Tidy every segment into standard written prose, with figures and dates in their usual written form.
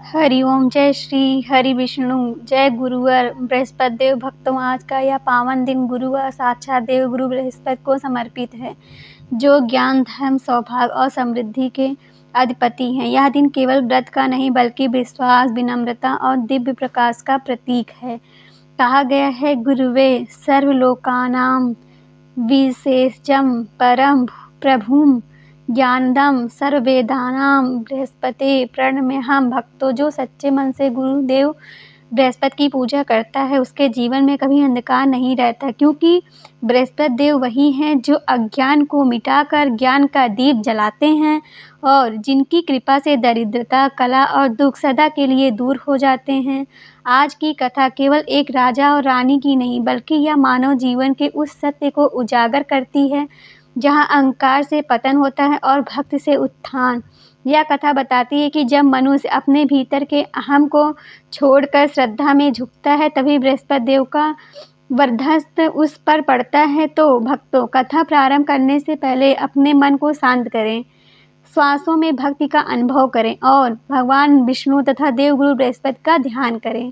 हरि ओम। जय श्री हरि विष्णु। जय गुरुवर बृहस्पति देव। भक्तों, आज का यह पावन दिन गुरुवर साक्षात देव गुरु बृहस्पति को समर्पित है, जो ज्ञान, धर्म, सौभाग्य और समृद्धि के अधिपति हैं। यह दिन केवल व्रत का नहीं बल्कि विश्वास, विनम्रता और दिव्य प्रकाश का प्रतीक है। कहा गया है, गुरुवे सर्वलोकानां विशेषजं परम प्रभुं ज्ञानदं सर्ववेदानां बृहस्पते प्रणम्यहम्। भक्तों, जो सच्चे मन से गुरुदेव बृहस्पति की पूजा करता है, उसके जीवन में कभी अंधकार नहीं रहता, क्योंकि बृहस्पति देव वही हैं जो अज्ञान को मिटाकर ज्ञान का दीप जलाते हैं और जिनकी कृपा से दरिद्रता, कला और दुख सदा के लिए दूर हो जाते हैं। आज की कथा केवल एक राजा और रानी की नहीं, बल्कि यह मानव जीवन के उस सत्य को उजागर करती है जहाँ अहंकार से पतन होता है और भक्ति से उत्थान। यह कथा बताती है कि जब मनुष्य अपने भीतर के अहम को छोड़कर श्रद्धा में झुकता है, तभी बृहस्पति देव का वर्चस्व उस पर पड़ता है। तो भक्तों, कथा प्रारंभ करने से पहले अपने मन को शांत करें, श्वासों में भक्ति का अनुभव करें और भगवान विष्णु तथा देवगुरु बृहस्पति का ध्यान करें।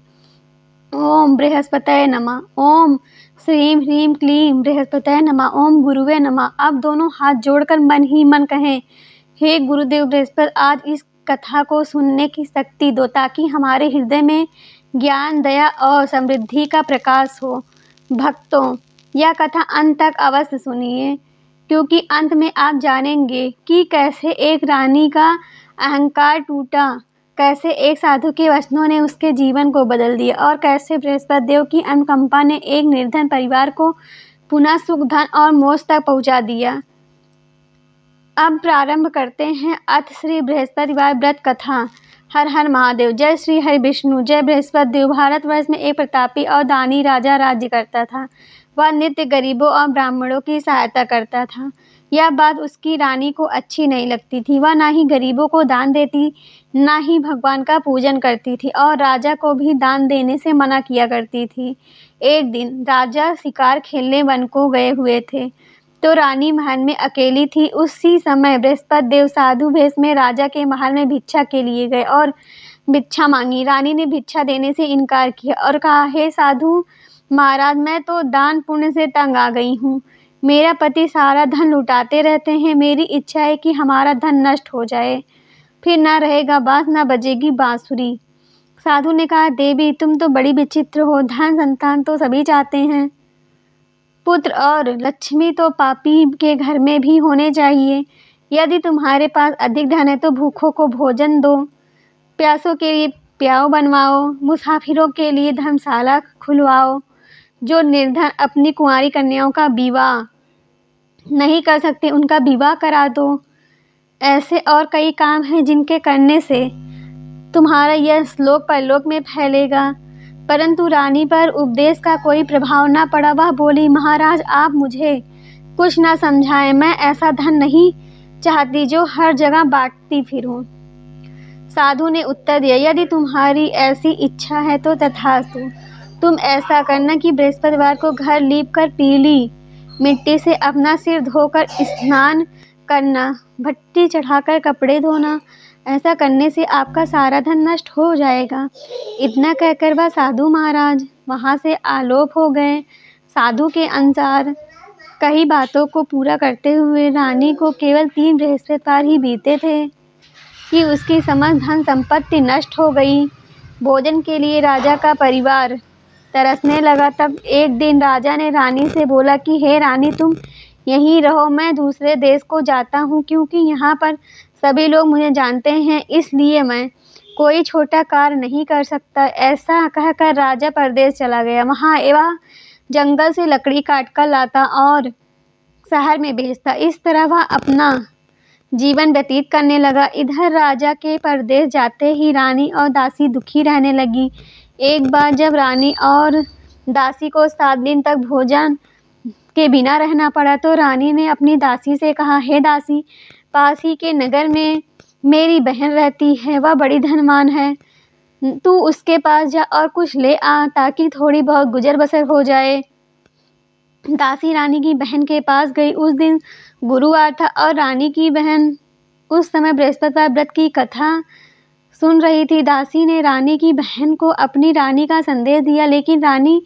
ओम बृहस्पतये नमः। ओम श्रीं ह्रीं क्लीं बृहस्पतये नमः। ओम गुरुवे नमः। अब दोनों हाथ जोड़कर मन ही मन कहें, हे गुरुदेव बृहस्पति, आज इस कथा को सुनने की शक्ति दो, ताकि हमारे हृदय में ज्ञान, दया और समृद्धि का प्रकाश हो। भक्तों, यह कथा अंत तक अवश्य सुनिए, क्योंकि अंत में आप जानेंगे कि कैसे एक रानी का अहंकार टूटा, कैसे एक साधु के वचनों ने उसके जीवन को बदल दिया और कैसे बृहस्पति देव की अनुकंपा ने एक निर्धन परिवार को पुनः सुख, धन और मोक्ष तक पहुंचा दिया। अब प्रारंभ करते हैं अथ श्री बृहस्पतिवार व्रत कथा। हर हर महादेव। जय श्री हरि विष्णु। जय बृहस्पति देव। भारतवर्ष में एक प्रतापी और दानी राजा राज्य करता था। वह नित्य गरीबों और ब्राह्मणों की सहायता करता था। यह बात उसकी रानी को अच्छी नहीं लगती थी। वह ना ही गरीबों को दान देती, ना ही भगवान का पूजन करती थी और राजा को भी दान देने से मना किया करती थी। एक दिन राजा शिकार खेलने वन को गए हुए थे, तो रानी महल में अकेली थी। उसी समय बृहस्पति देव साधु भेष में राजा के महल में भिक्षा के लिए गए और भिक्षा मांगी। रानी ने भिक्षा देने से इनकार किया और कहा, हे साधु महाराज, मैं तो दान पुण्य से तंग आ गई हूँ। मेरा पति सारा धन लुटाते रहते हैं। मेरी इच्छा है कि हमारा धन नष्ट हो जाए, फिर ना रहेगा बांस, ना बजेगी बांसुरी। साधु ने कहा, देवी, तुम तो बड़ी विचित्र हो। धन संतान तो सभी चाहते हैं, पुत्र और लक्ष्मी तो पापी के घर में भी होने चाहिए। यदि तुम्हारे पास अधिक धन है तो भूखों को भोजन दो, प्यासों के लिए प्याऊ बनवाओ, मुसाफिरों के लिए धर्मशाला खुलवाओ, जो निर्धन अपनी कुंवारी कन्याओं का विवाह नहीं कर सकते उनका विवाह करा दो। ऐसे और कई काम हैं जिनके करने से तुम्हारा यह श्लोक परलोक में फैलेगा। परंतु रानी पर उपदेश का कोई प्रभाव न पड़ा। वह बोली, महाराज, आप मुझे कुछ न समझाएं। मैं ऐसा धन नहीं चाहती जो हर जगह बांटती फिरूं। साधु ने उत्तर दिया, यदि तुम्हारी ऐसी इच्छा है तो तथास्तु। तुम ऐसा करना कि बृहस्पतिवार को घर लीपकर पीली मिट्टी से अपना सिर धोकर स्नान करना, भट्टी चढ़ाकर कपड़े धोना। ऐसा करने से आपका सारा धन नष्ट हो जाएगा। इतना कहकर वह साधु महाराज वहाँ से आलोप हो गए। साधु के अनुसार कई बातों को पूरा करते हुए रानी को केवल 3 बृहस्पतिवार ही बीते थे कि उसकी समस्त धन संपत्ति नष्ट हो गई। भोजन के लिए राजा का परिवार तरसने लगा। तब एक दिन राजा ने रानी से बोला कि हे रानी, तुम यहीं रहो, मैं दूसरे देश को जाता हूँ, क्योंकि यहाँ पर सभी लोग मुझे जानते हैं, इसलिए मैं कोई छोटा कार्य नहीं कर सकता। ऐसा कहकर राजा परदेश चला गया। वहाँ वह जंगल से लकड़ी काट कर लाता और शहर में बेचता। इस तरह वह अपना जीवन व्यतीत करने लगा। इधर राजा के परदेश जाते ही रानी और दासी दुखी रहने लगी। एक बार जब रानी और दासी को 7 दिन तक भोजन के बिना रहना पड़ा, तो रानी ने अपनी दासी से कहा, हे दासी, पास ही के नगर में मेरी बहन रहती है, वह बड़ी धनवान है। तू उसके पास जा और कुछ ले आ, ताकि थोड़ी बहुत गुजर बसर हो जाए। दासी रानी की बहन के पास गई। उस दिन गुरुवार था और रानी की बहन उस समय बृहस्पतिवार व्रत की कथा सुन रही थी। दासी ने रानी की बहन को अपनी रानी का संदेश दिया, लेकिन रानी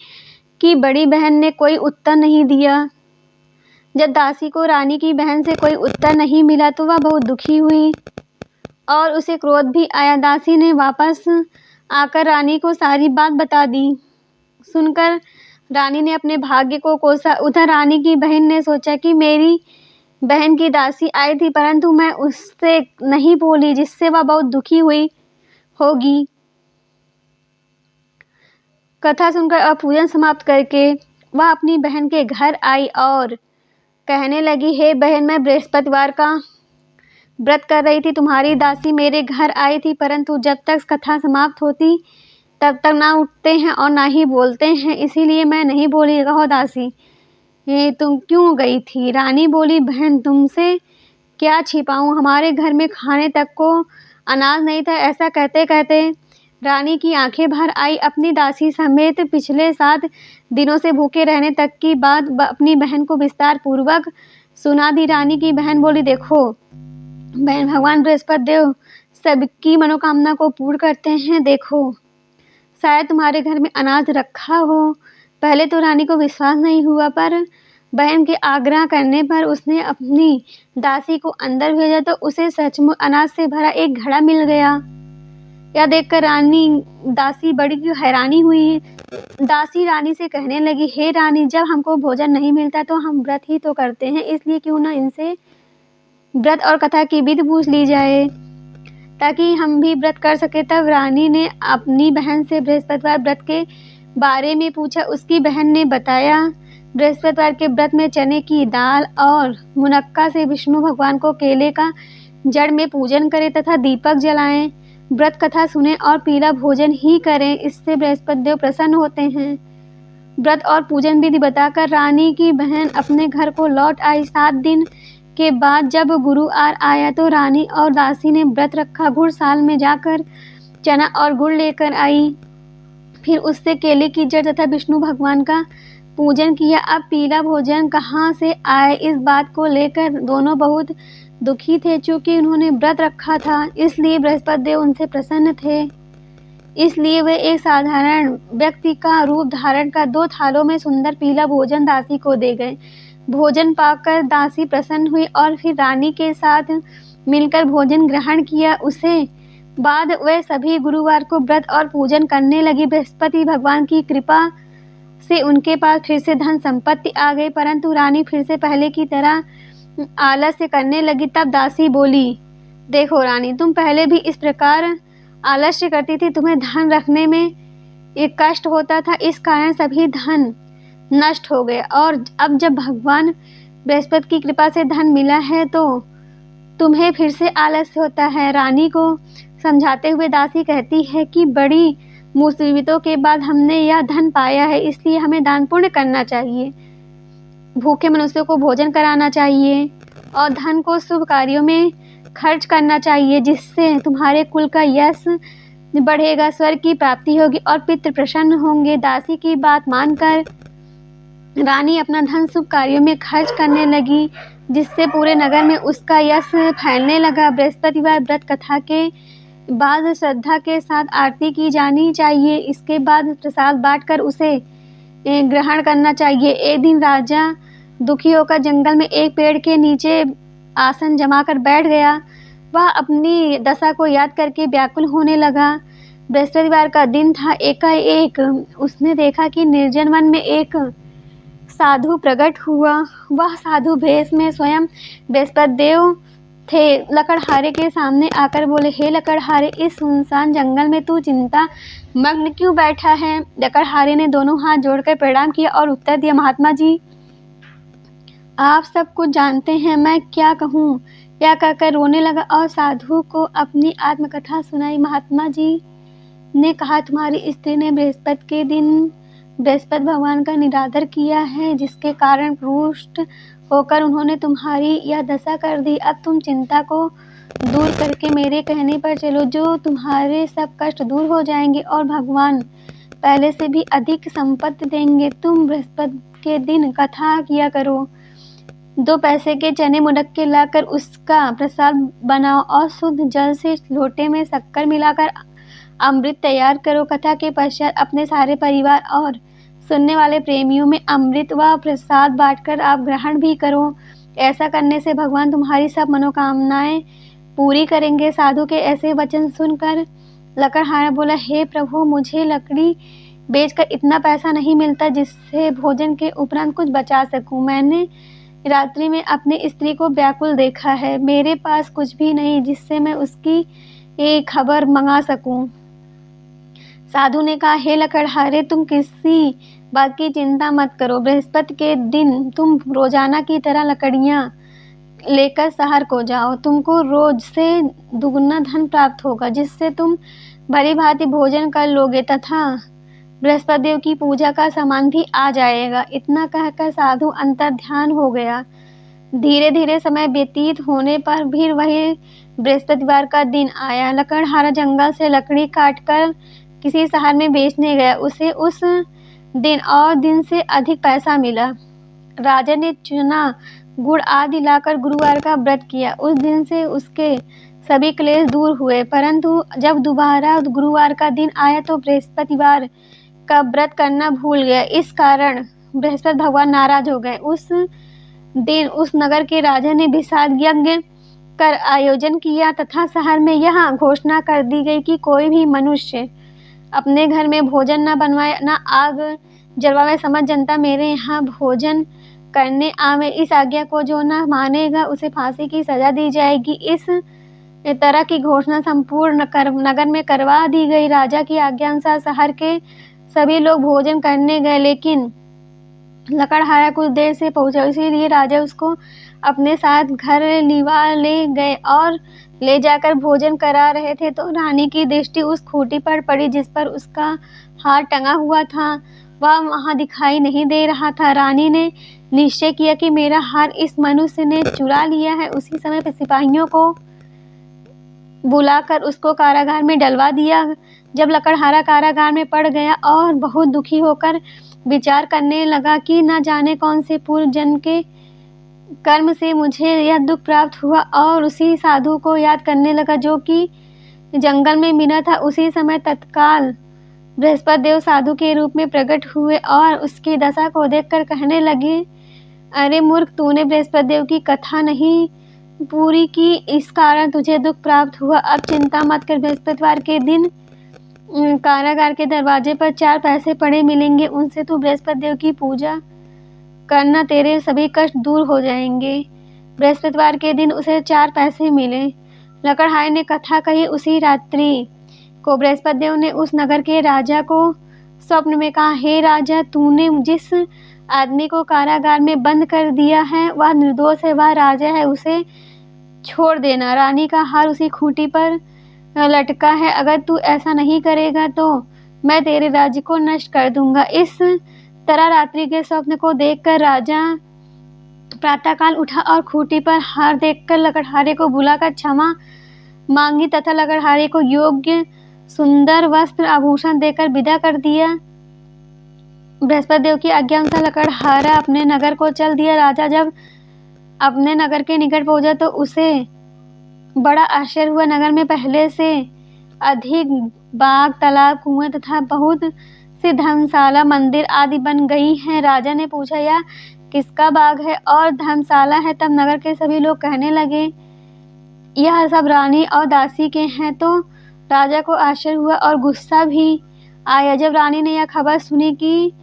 की बड़ी बहन ने कोई उत्तर नहीं दिया। जब दासी को रानी की बहन से कोई उत्तर नहीं मिला तो वह बहुत दुखी हुई और उसे क्रोध भी आया। दासी ने वापस आकर रानी को सारी बात बता दी। सुनकर रानी ने अपने भाग्य को कोसा। उधर रानी की बहन ने सोचा कि मेरी बहन की दासी आई थी, परंतु मैं उससे नहीं बोली, जिससे वह बहुत दुखी हुई होगी। कथा सुनकर और पूजन समाप्त करके वह अपनी बहन के घर आई और कहने लगी, हे बहन, मैं बृहस्पतिवार का व्रत कर रही थी। तुम्हारी दासी मेरे घर आई थी, परंतु जब तक कथा समाप्त होती तब तक ना उठते हैं और ना ही बोलते हैं, इसीलिए मैं नहीं बोली। कहो दासी, ये तुम क्यों गई थी? रानी बोली, बहन, तुमसे क्या छिपाऊं, हमारे घर में खाने तक को अनाज नहीं था। ऐसा कहते कहते रानी की आंखें भर आई। अपनी दासी समेत पिछले 7 दिनों से भूखे रहने तक की बात अपनी बहन को विस्तार पूर्वक सुना दी। रानी की बहन बोली, देखो बहन, भगवान बृहस्पति देव सबकी मनोकामना को पूर्ण करते हैं। देखो, शायद तुम्हारे घर में अनाज रखा हो। पहले तो रानी को विश्वास नहीं हुआ, पर बहन के आग्रह करने पर उसने अपनी दासी को अंदर भेजा तो उसे सचमुच अनाज से भरा एक घड़ा मिल गया। यह देखकर दासी बड़ी हैरानी हुई। दासी रानी से कहने लगी, हे रानी, जब हमको भोजन नहीं मिलता तो हम व्रत ही तो करते हैं, इसलिए क्यों ना इनसे व्रत और कथा की विधि पूछ ली जाए ताकि हम भी व्रत कर सके। तब रानी ने अपनी बहन से बृहस्पतिवार व्रत के बारे में पूछा। उसकी बहन ने बताया, बृहस्पतिवार के व्रत में चने की दाल और मुनक्का से विष्णु भगवान को केले का जड़ में पूजन करें तथा दीपक जलाएं, व्रत कथा सुने और पीला भोजन ही करें, इससे बृहस्पति देव प्रसन्न होते हैं। व्रत और पूजन विधि बताकर रानी की बहन अपने घर को लौट आई। 7 दिन के बाद जब गुरुवार आया तो रानी और दासी ने व्रत रखा। घुड़साल में जाकर चना और गुड़ लेकर आई, फिर उससे केले की जड़ तथा विष्णु भगवान का पूजन किया। अब पीला भोजन कहाँ से आए, इस बात को लेकर दोनों बहुत दुखी थे। चूंकि उन्होंने व्रत रखा था, इसलिए बृहस्पति देव उनसे प्रसन्न थे, इसलिए वे एक साधारण व्यक्ति का रूप धारण कर 2 थालों में सुंदर पीला भोजन दासी को दे गए। भोजन पाकर दासी प्रसन्न हुई और फिर रानी के साथ मिलकर भोजन ग्रहण किया। उसे बाद वे सभी गुरुवार को व्रत और पूजन करने लगी। बृहस्पति भगवान की कृपा से उनके पास फिर से धन संपत्ति आ गई, परंतु रानी फिर से पहले की तरह आलस्य करने लगी। तब दासी बोली, देखो रानी, तुम पहले भी इस प्रकार आलस्य करती थी, तुम्हें धन रखने में एक कष्ट होता था, इस कारण सभी धन नष्ट हो गए, और अब जब भगवान बृहस्पति की कृपा से धन मिला है तो तुम्हें फिर से आलस्य होता है। रानी को समझाते हुए दासी कहती है कि बड़ी मुसीबतों के बाद हमने यह धन पाया है, इसलिए हमें दान पुण्य करना चाहिए, भूखे मनुष्यों को भोजन कराना चाहिए और धन को शुभ कार्यों में खर्च करना चाहिए, जिससे तुम्हारे कुल का यश बढ़ेगा, स्वर्ग की प्राप्ति होगी और पितृ प्रसन्न होंगे। दासी की बात मानकर रानी अपना धन शुभ कार्यों में खर्च करने लगी, जिससे पूरे नगर में उसका यश फैलने लगा। बृहस्पतिवार व्रत कथा के बाद श्रद्धा के साथ आरती की जानी चाहिए। इसके बाद प्रसाद बांटकर उसे ग्रहण करना चाहिए। एक दिन राजा दुखी होकर जंगल में एक पेड़ के नीचे आसन जमाकर बैठ गया। वह अपनी दशा को याद करके व्याकुल होने लगा। बृहस्पतिवार का दिन था। एकाएक उसने देखा कि निर्जन वन में एक साधु प्रकट हुआ। वह साधु भेष में स्वयं बृहस्पति देव थे। लकड़हारे के सामने आकर बोले, हे लकड़हारे, इस सुनसान जंगल में तू चिंता मग्न क्यों बैठा है? लकड़हारे ने दोनों हाथ जोड़कर प्रणाम किया और उत्तर दिया, महात्मा जी, आप सब कुछ जानते हैं, मैं क्या कहूँ? यह कहकर रोने लगा और साधु को अपनी आत्मकथा सुनाई। महात्मा जी ने कहा, तुम्हारी स्त्री ने बृहस्पति के दिन बृहस्पति भगवान का निरादर किया है, जिसके कारण रुष्ट होकर उन्होंने तुम्हारी यह दशा कर दी। अब तुम चिंता को दूर करके मेरे कहने पर चलो, जो तुम्हारे सब कष्ट दूर हो जाएंगे और भगवान पहले से भी अधिक संपत्ति देंगे। तुम बृहस्पति के दिन कथा किया करो। 2 पैसे के चने मुनक्के लाकर उसका प्रसाद बनाओ और शुद्ध जल से लोटे में शक्कर मिलाकर अमृत तैयार करो। कथा के पश्चात अपने सारे परिवार और सुनने वाले प्रेमियों में अमृत व प्रसाद बांटकर आप ग्रहण भी करो। ऐसा करने से भगवान तुम्हारी सब मनोकामनाएं पूरी करेंगे। साधु के ऐसे वचन सुनकर लकड़हारा बोला, हे प्रभु, मुझे लकड़ी बेचकर इतना पैसा नहीं मिलता जिससे भोजन के उपरांत कुछ बचा सकूं। मैंने रात्रि में अपनी स्त्री को व्याकुल देखा है। मेरे पास कुछ भी नहीं जिससे मैं उसकी एक खबर मंगा सकूं। साधु ने कहा, हे लकड़हारे, तुम किसी बात की चिंता मत करो। बृहस्पति के दिन तुम रोजाना की तरह लकड़ियां लेकर शहर को जाओ। तुमको रोज से दुगना धन प्राप्त होगा जिससे तुम भली भांति भोजन कर लोगे तथा बृहस्पति देव की पूजा का सामान भी आ जाएगा। इतना कहकर साधु अंतर्ध्यान हो गया। धीरे धीरे समय व्यतीत होने पर भी वही बृहस्पतिवार का दिन आया। लकड़हारा जंगल से लकड़ी काटकर किसी शहर में बेचने गया। उसे उस दिन और दिन से अधिक पैसा मिला। राजा ने चना, गुड़ आदि लाकर गुरुवार का व्रत किया। उस दिन से उसके सभी क्लेश दूर हुए। परंतु जब दोबारा गुरुवार का दिन आया तो बृहस्पतिवार का व्रत करना भूल गया। इस कारण बृहस्पति भगवान नाराज हो गए। उस दिन उस नगर के राजा ने विषाद यज्ञ कर आयोजन किया तथा शहर में यह घोषणा कर दी गई कि कोई भी मनुष्य अपने घर में भोजन न बनवाए, न आग जलवाए। समझ जनता मेरे यहाँ भोजन करने आवे। इस आज्ञा को जो न मानेगा उसे फांसी की सजा दी जाएगी। इस तरह की घोषणा संपूर्ण नगर में करवा दी गई। राजा की आज्ञा अनुसार शहर के सभी लोग भोजन करने गए, लेकिन लकड़हारा कुछ देर से पहुंचा, इसीलिए राजा उसको अपने साथ घर लिवा ले गए और ले जाकर भोजन करा रहे थे तो रानी की दृष्टि उस खूंटी पर पड़ी जिस पर उसका हार टंगा हुआ था। वह वहां दिखाई नहीं दे रहा था। रानी ने निश्चय किया कि मेरा हार इस मनुष्य ने चुरा लिया है। उसी समय पर सिपाहियों को बुलाकर उसको कारागार में डलवा दिया। जब लकड़हारा कारागार में पड़ गया और बहुत दुखी होकर विचार करने लगा कि न जाने कौन से पूर्व जन्म के कर्म से मुझे यह दुख प्राप्त हुआ, और उसी साधु को याद करने लगा जो कि जंगल में मिला था। उसी समय तत्काल बृहस्पति देव साधु के रूप में प्रकट हुए और उसकी दशा को देखकर कहने लगे, अरे मूर्ख, तूने बृहस्पति देव की कथा नहीं पूरी की, इस कारण तुझे दुख प्राप्त हुआ। अब चिंता मत कर। बृहस्पतिवार के दिन कारागार के दरवाजे पर 4 पैसे पड़े मिलेंगे। उनसे तू बृहस्पति देव की पूजा करना, तेरे सभी कष्ट दूर हो जाएंगे। बृहस्पतिवार के दिन उसे 4 पैसे मिले। लकड़हारे ने कथा कही। उसी रात्रि को बृहस्पति देव ने उस नगर के राजा को स्वप्न में कहा, हे राजा, तूने जिस आदमी को कारागार में बंद कर दिया है वह निर्दोष है, वह राजा है, उसे छोड़ देना। रानी का हार उसी खूंटी पर लटका है। अगर तू ऐसा नहीं करेगा तो मैं तेरे राज्य को नष्ट कर दूंगा। इस तरह रात्रि के स्वप्न को देखकर राजा प्रातःकाल उठा और खूंटी पर हार देखकर लकड़हारे को बुलाकर क्षमा मांगी तथा लकड़हारे को योग्य सुंदर वस्त्र आभूषण देकर विदा कर दिया। बृहस्पति देव की आज्ञा अनुसार लकड़हारा अपने नगर को चल दिया। राजा जब अपने नगर के निकट पहुंचा तो उसे बड़ा आश्चर्य हुआ। नगर में पहले से अधिक बाग, तालाब, कुएं तथा बहुत सी धर्मशाला, मंदिर आदि बन गई हैं। राजा ने पूछा, यह किसका बाग है और धर्मशाला है? तब नगर के सभी लोग कहने लगे, यह सब रानी और दासी के हैं। तो राजा को आश्चर्य हुआ और गुस्सा भी आया। जब रानी ने यह खबर सुनी कि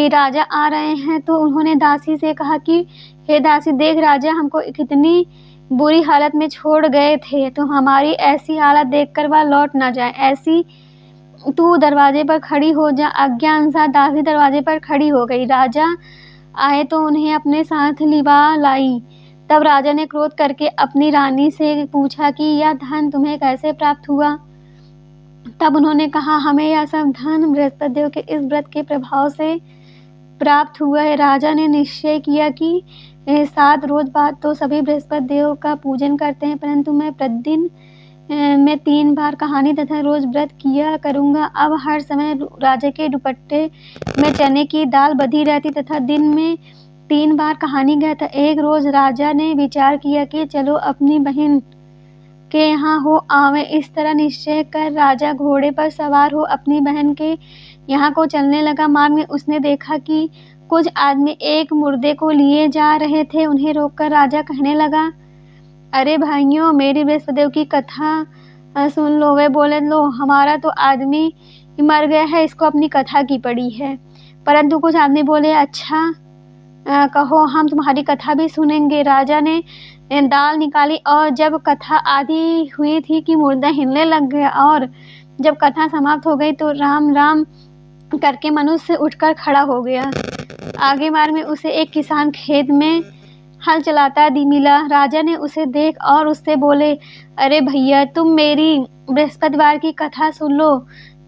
राजा आ रहे हैं तो उन्होंने दासी से कहा कि हे दासी, देख, राजा हमको कितनी बुरी हालत में छोड़ गए थे, तो हमारी ऐसी हालत देखकर वह लौट ना जाए, ऐसी तू दरवाजे पर खड़ी हो जा। आज्ञा अनुसार दासी दरवाजे पर खड़ी हो गई। राजा आए तो उन्हें अपने साथ लिवा लाई। तब राजा ने क्रोध करके अपनी रानी से पूछा कि यह धन तुम्हें कैसे प्राप्त हुआ? तब उन्होंने कहा, हमें यह सब धन बृहस्पति देव के इस व्रत के प्रभाव से प्राप्त हुआ है। राजा ने निश्चय किया कि 7 रोज बाद तो सभी बृहस्पति देव का पूजन करते हैं, परंतु मैं प्रतिदिन में 3 बार कहानी तथा रोज व्रत किया करूंगा। अब हर समय राजा के दुपट्टे में चने की दाल बधी रहती तथा दिन में 3 बार कहानी गया था। एक रोज राजा ने विचार किया कि चलो अपनी बहन के यहाँ हो आवे। इस तरह निश्चय कर राजा घोड़े पर सवार हो अपनी बहन के यहाँ को चलने लगा। मार्ग में उसने देखा कि कुछ आदमी एक मुर्दे को लिए जा रहे थे। उन्हें रोककर राजा कहने लगा, अरे भाइयों, मेरी बृहस्पतिदेव की कथा सुन लो। वे बोले, लो, हमारा तो आदमी मर गया है, इसको अपनी कथा की पड़ी है। परंतु कुछ आदमी बोले, अच्छा कहो, हम तुम्हारी कथा भी सुनेंगे। राजा ने दाल निकाली और जब कथा आधी हुई थी कि मुर्दा हिलने लग गया और जब कथा समाप्त हो गई तो राम राम करके मनुष्य उठकर खड़ा हो गया। आगे बार में उसे एक किसान खेत में हल चलाता मिला। राजा ने उसे देख और उससे बोले, अरे भैया, तुम मेरी बृहस्पतिवार की कथा सुन लो।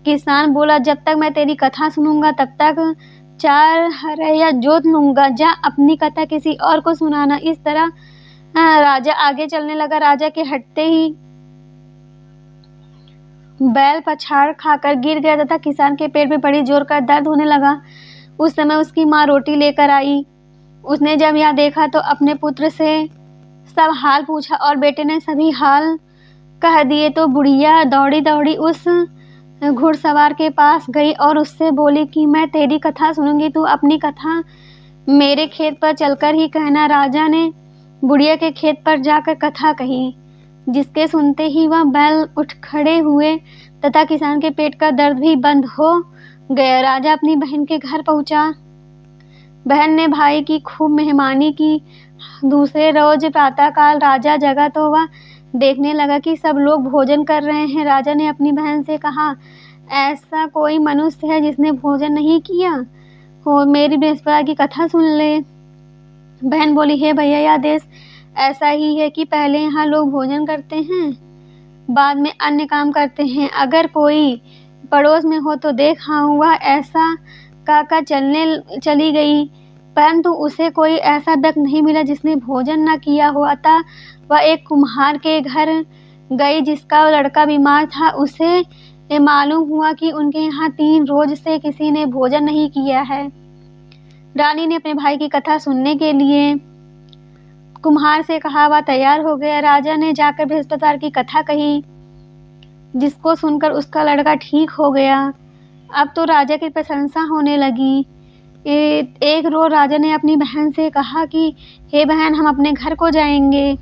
किसान बोला, जब तक मैं तेरी कथा सुनूंगा तब तक 4 हरैया जोत लूंगा। जा अपनी कथा किसी और को सुनाना। इस तरह राजा आगे चलने लगा। राजा के हटते ही बैल पछाड़ खाकर गिर गया तथा किसान के पेट में बड़ी जोर का दर्द होने लगा। उस समय उसकी माँ रोटी लेकर आई। उसने जब यह देखा तो अपने पुत्र से सब हाल पूछा और बेटे ने सभी हाल कह दिए। तो बुढ़िया दौड़ी दौड़ी उस घुड़सवार के पास गई और उससे बोली कि मैं तेरी कथा सुनूंगी, तू अपनी कथा मेरे खेत पर चलकर ही कहना। राजा ने बुढ़िया के खेत पर जाकर कथा कही, जिसके सुनते ही वह बैल उठ खड़े हुए तथा किसान के पेट का दर्द भी बंद हो गया। राजा अपनी बहन के घर पहुंचा। बहन ने भाई की खूब मेहमानी की। दूसरे रोज प्रातःकाल राजा जगा तो वह देखने लगा कि सब लोग भोजन कर रहे हैं। राजा ने अपनी बहन से कहा, ऐसा कोई मनुष्य है जिसने भोजन नहीं किया हो, मेरी बृहस्पति की कथा सुन ले। बहन बोली, हे भैया, यह देश ऐसा ही है कि पहले यहाँ लोग भोजन करते हैं, बाद में अन्य काम करते हैं। अगर कोई पड़ोस में हो तो देखा हूँ, वह ऐसा काका चली गई, परंतु उसे कोई ऐसा व्यक्ति नहीं मिला जिसने भोजन न किया हो। अतः वह एक कुम्हार के घर गई जिसका लड़का बीमार था। उसे मालूम हुआ कि उनके यहाँ 3 रोज से किसी ने भोजन नहीं किया है। रानी ने अपने भाई की कथा सुनने के लिए कुम्हार से कहा। वह तैयार हो गया। राजा ने जाकर बृहस्पतिवार की कथा कही, जिसको सुनकर उसका लड़का ठीक हो गया। अब तो राजा की प्रशंसा होने लगी। एक रोज राजा ने अपनी बहन से कहा कि हे बहन, हम अपने घर को जाएंगे,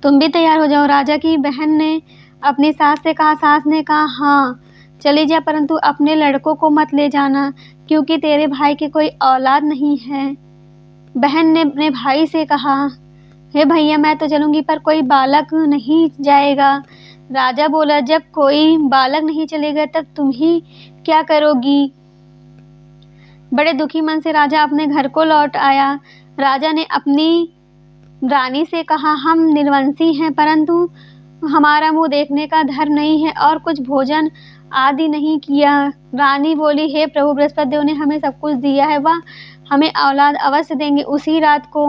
तुम भी तैयार हो जाओ। राजा की बहन ने अपनी सास से कहा। सास ने कहा, हाँ चली जा, परंतु अपने लड़कों को मत ले जाना, क्योंकि तेरे भाई की कोई औलाद नहीं है। बहन ने अपने भाई से कहा, हे भैया, मैं तो चलूंगी, पर कोई बालक नहीं जाएगा। राजा बोला, जब कोई बालक नहीं चलेगा तब तुम ही क्या करोगी। बड़े दुखी मन से राजा अपने घर को लौट आया। राजा ने अपनी रानी से कहा, हम निर्वंशी हैं, परंतु हमारा मुंह देखने का धर्म नहीं है और कुछ भोजन आदि नहीं किया। रानी बोली, हे प्रभु, बृहस्पति देव ने हमें सब कुछ दिया है, वह हमें औलाद अवश्य देंगे। उसी रात को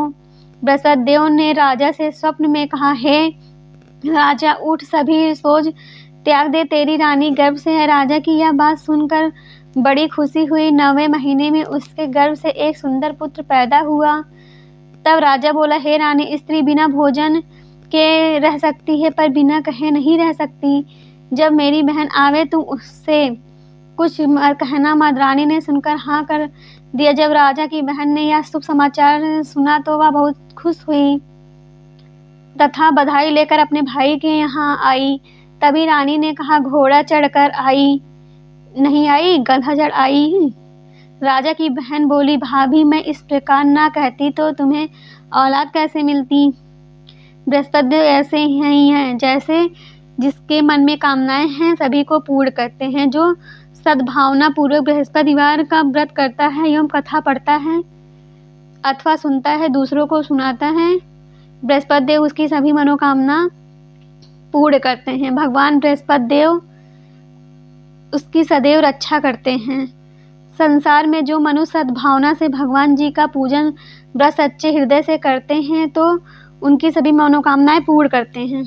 बृहस्पति देव ने राजा से स्वप्न में कहा, हे राजा, उठ, सभी सोच त्याग दे, तेरी रानी गर्भ से है। राजा की यह बात सुनकर बड़ी खुशी हुई। 9वें महीने में उसके गर्भ से एक सुंदर पुत्र पैदा हुआ। तब राजा बोला, हे रानी, स्त्री बिना भोजन के रह सकती है, पर बिना कहे नहीं रह सकती। जब मेरी बहन आवे तुम उससे कुछ कहना मत। रानी ने सुनकर हाँ कर दिया। जब राजा की बहन ने यह शुभ समाचार सुना तो वह बहुत खुश हुई तथा बधाई लेकर अपने भाई के यहाँ आई। तभी रानी ने कहा, घोड़ा चढ़कर आई नहीं आई, गधा चढ़ आई। राजा की बहन बोली, भाभी, मैं इस प्रकार ना कहती तो तुम्हें औलाद कैसे मिलती। बृहस्पति देव ऐसे ही हैं, जैसे जिसके मन में कामनाएं हैं सभी को पूर्ण करते हैं। जो सद्भावना पूर्वक बृहस्पतिवार का व्रत करता है एवं कथा पढ़ता है अथवा सुनता है, दूसरों को सुनाता है, बृहस्पति देव उसकी सभी मनोकामना पूर्ण करते हैं। भगवान बृहस्पति देव उसकी सदैव रक्षा करते हैं। संसार में जो मनुष्य सद्भावना से भगवान जी का पूजन व्रत सच्चे हृदय से करते हैं तो उनकी सभी मनोकामनाएं पूर्ण करते हैं।